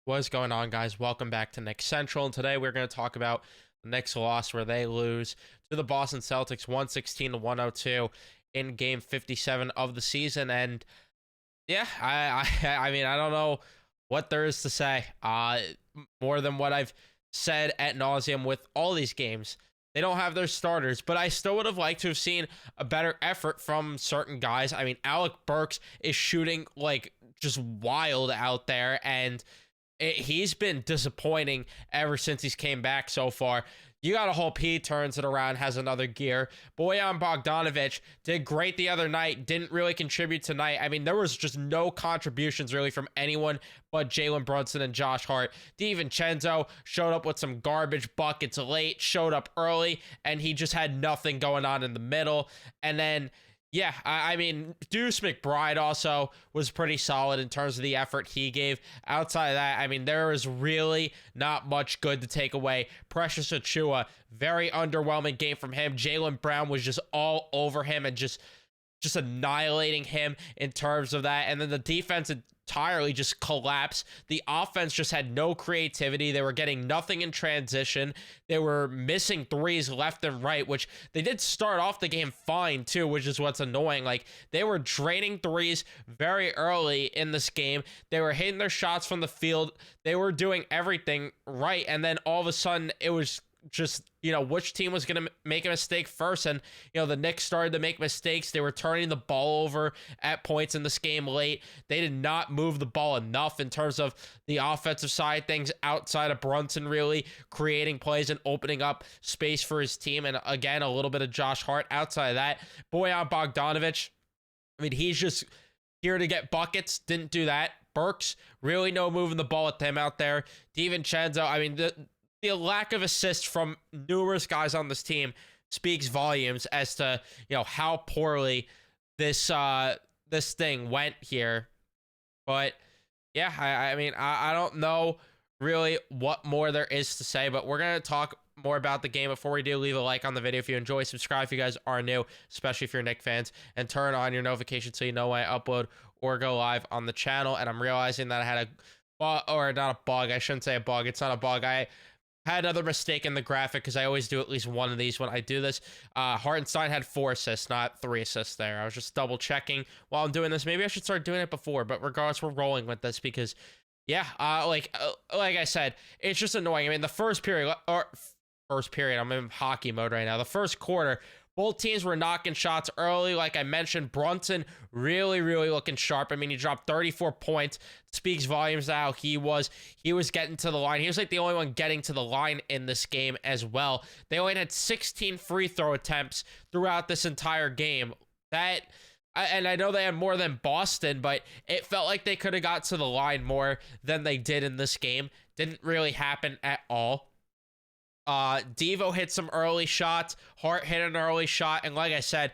What's going on, guys? Welcome back to Knicks Central, and today we're going to talk about the Knicks loss where they lose to the Boston Celtics 116 to 102 in Game 57 of the season. And yeah, I mean, I don't know what there is to say. More than what I've said at nauseum with all these games. They don't have their starters, but I still would have liked to have seen a better effort from certain guys. I mean, Alec Burks is shooting like just wild out there, and he's been disappointing ever since he's came back so far. You got to hope he turns it around, has another gear. Bojan Bogdanovic did great the other night, didn't really contribute tonight. I mean, there was just no contributions really from anyone but Jalen Brunson and Josh Hart. DiVincenzo showed up with some garbage buckets late, showed up early, and he just had nothing going on in the middle. And then yeah, I mean, Deuce McBride also was pretty solid in terms of the effort he gave. Outside of that, I mean, there is really not much good to take away. Precious Achiuwa, very underwhelming game from him. Jaylen Brown was just all over him and just annihilating him in terms of that. And then the defense entirely just collapsed. The offense just had no creativity. They were getting nothing in transition. They were missing threes left and right, which they did start off the game fine too, which is what's annoying. Like, they were draining threes very early in this game. They were hitting their shots from the field. They were doing everything right. And then all of a sudden it was just, which team was going to make a mistake first. And, the Knicks started to make mistakes. They were turning the ball over at points in this game late. They did not move the ball enough in terms of the offensive side things outside of Brunson really creating plays and opening up space for his team. And again, a little bit of Josh Hart. Outside of that, Bojan Bogdanovic, I mean, he's just here to get buckets. Didn't do that. Burks, really no moving the ball with him out there. DiVincenzo, I mean, the lack of assists from numerous guys on this team speaks volumes as to how poorly this thing went here. But yeah, I mean, I don't know really what more there is to say, but we're gonna talk more about the game. Before we do, leave a like on the video if you enjoy, subscribe if you guys are new, especially if you're Knick fans, and turn on your notifications so you know when I upload or go live on the channel. And I'm realizing that I had a bug, or not a bug, I shouldn't say a bug, it's not a bug, I had another mistake in the graphic because I always do at least one of these when I do this. Hartenstein had 4 assists, not 3 assists there. I was just double checking while I'm doing this. Maybe I should start doing it before, but regardless, we're rolling with this because, yeah, like I said, it's just annoying. I mean, the first period, I'm in hockey mode right now. The first quarter, both teams were knocking shots early. Like I mentioned, Brunson really looking sharp. I mean, he dropped 34 points. Speaks volumes how he was getting to the line. He was like the only one getting to the line in this game as well. They only had 16 free throw attempts throughout this entire game. And I know they had more than Boston, but it felt like they could have got to the line more than they did in this game. Didn't really happen at all. Devo hit some early shots. Hart hit an early shot. And like I said,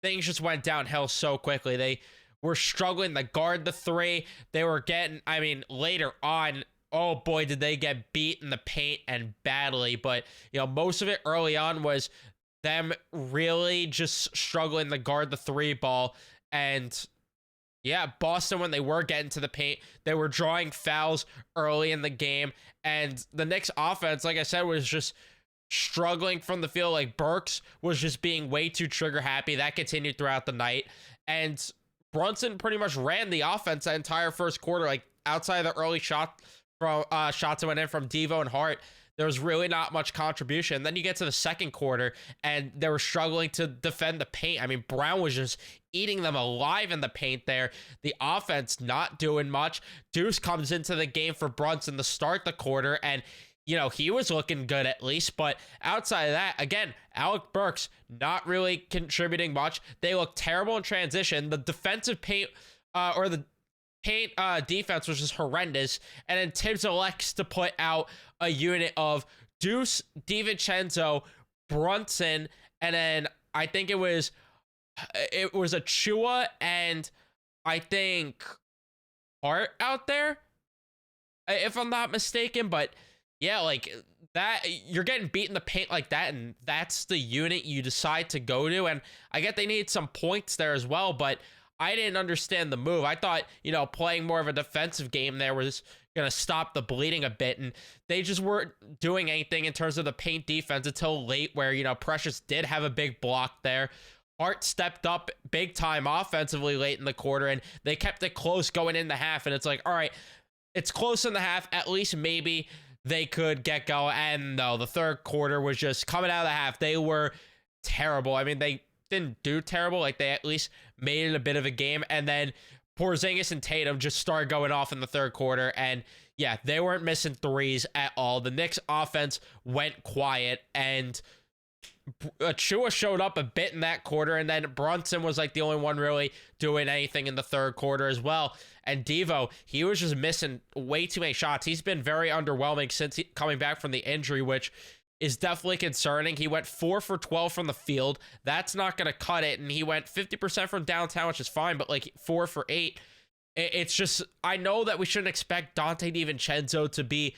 things just went downhill so quickly. They were struggling to guard the 3. They were getting, I mean, later on, oh boy, did they get beat in the paint and badly. But, most of it early on was them really just struggling to guard the 3 ball. And yeah, Boston, when they were getting to the paint, they were drawing fouls early in the game. And the Knicks offense, like I said, was just struggling from the field. Like, Burks was just being way too trigger happy. That continued throughout the night. And Brunson pretty much ran the offense that entire first quarter. Like, outside of the early shots that went in from Devo and Hart, there was really not much contribution. Then you get to the second quarter, and they were struggling to defend the paint. I mean, Brown was just eating them alive in the paint there. The offense not doing much. Deuce comes into the game for Brunson to start the quarter, and he was looking good at least. But outside of that, again, Alec Burks not really contributing much. They look terrible in transition. The defensive paint, or the paint defense was just horrendous. And then Tibbs elects to put out a unit of Deuce, DiVincenzo, Brunson, and then I think it was Achiuwa and I think Hart out there, if I'm not mistaken. But yeah, like that, you're getting beat in the paint like that, and that's the unit you decide to go to. And I get they need some points there as well, but I didn't understand the move. I thought, playing more of a defensive game there was going to stop the bleeding a bit. And they just weren't doing anything in terms of the paint defense until late, where, you know, Precious did have a big block there. Hart stepped up big time offensively late in the quarter, and they kept it close going in the half. And it's like, all right, it's close in the half. At least maybe they could get going. And no, the third quarter was just coming out of the half. They were terrible. I mean, they didn't do terrible. Like, they at least made it a bit of a game. And then Porzingis and Tatum just started going off in the third quarter. And yeah, they weren't missing threes at all. The Knicks offense went quiet, and Achua showed up a bit in that quarter, and then Brunson was like the only one really doing anything in the third quarter as well. And Devo, he was just missing way too many shots. He's been very underwhelming since coming back from the injury, which is definitely concerning. He went 4 for 12 from the field. That's not going to cut it. And he went 50% from downtown, which is fine, but like 4 for 8. It's just, I know that we shouldn't expect Dante DiVincenzo to be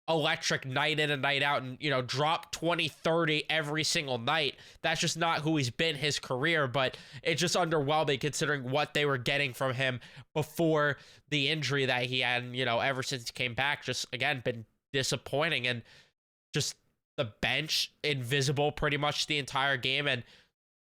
electric night in and night out and, you know, drop 20-30 every single night. That's just not who he's been his career, but it's just underwhelming considering what they were getting from him before the injury that he had. And, you know, ever since he came back, just, again, been disappointing. And just the bench invisible pretty much the entire game. And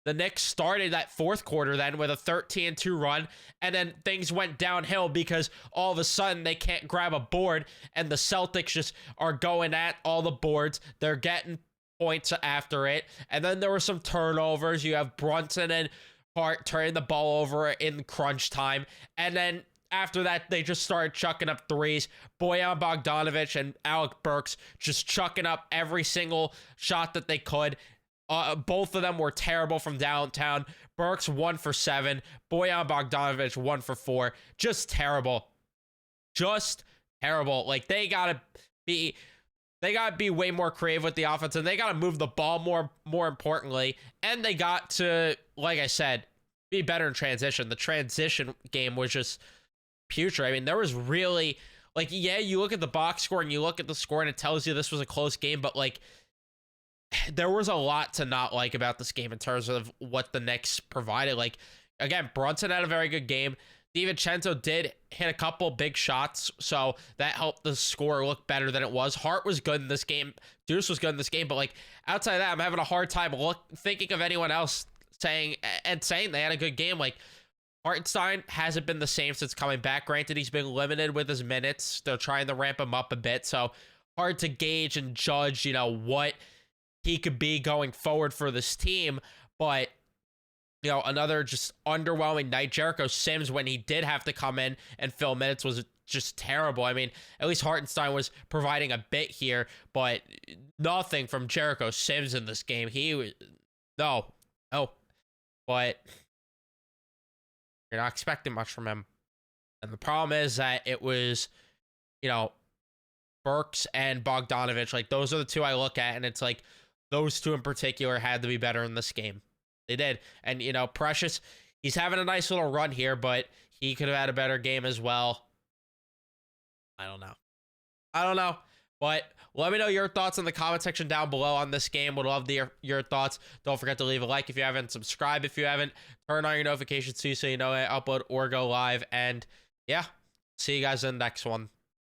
the Knicks started that fourth quarter then with a 13-2 run, and then things went downhill because all of a sudden they can't grab a board, and the Celtics just are going at all the boards. They're getting points after it, and then there were some turnovers. You have Brunson and Hart turning the ball over in crunch time, and then after that, they just started chucking up threes. Bojan Bogdanovic and Alec Burks just chucking up every single shot that they could. Both of them were terrible from downtown. Burks 1 for 7. Bojan Bogdanovic 1 for 4. Just terrible. Just terrible. Like, they gotta be way more creative with the offense, and they gotta move the ball more importantly. And they got to, like I said, be better in transition. The transition game was just putrid. I mean, there was really, like, yeah, you look at the box score and you look at the score and it tells you this was a close game, but like, there was a lot to not like about this game in terms of what the Knicks provided. Like, again, Brunson had a very good game. DiVincenzo did hit a couple big shots, so that helped the score look better than it was. Hart was good in this game. Deuce was good in this game, but like, outside of that, I'm having a hard time thinking of anyone else saying they had a good game. Like, Hartenstein hasn't been the same since coming back. Granted, he's been limited with his minutes. They're trying to ramp him up a bit, so hard to gauge and judge, you know, what he could be going forward for this team. But, you know, another just underwhelming night. Jericho Sims, when he did have to come in and fill minutes, was just terrible. I mean, at least Hartenstein was providing a bit here, but nothing from Jericho Sims in this game. He was no, but you're not expecting much from him. And the problem is that it was, you know, Burks and Bogdanovic. Like, those are the two I look at, and it's like, those two in particular had to be better in this game. They did. And, you know, Precious, he's having a nice little run here, but he could have had a better game as well. I don't know. But let me know your thoughts in the comment section down below on this game. Would love your thoughts. Don't forget to leave a like if you haven't. Subscribe if you haven't. Turn on your notifications too, so you know I upload or go live. And yeah, see you guys in the next one.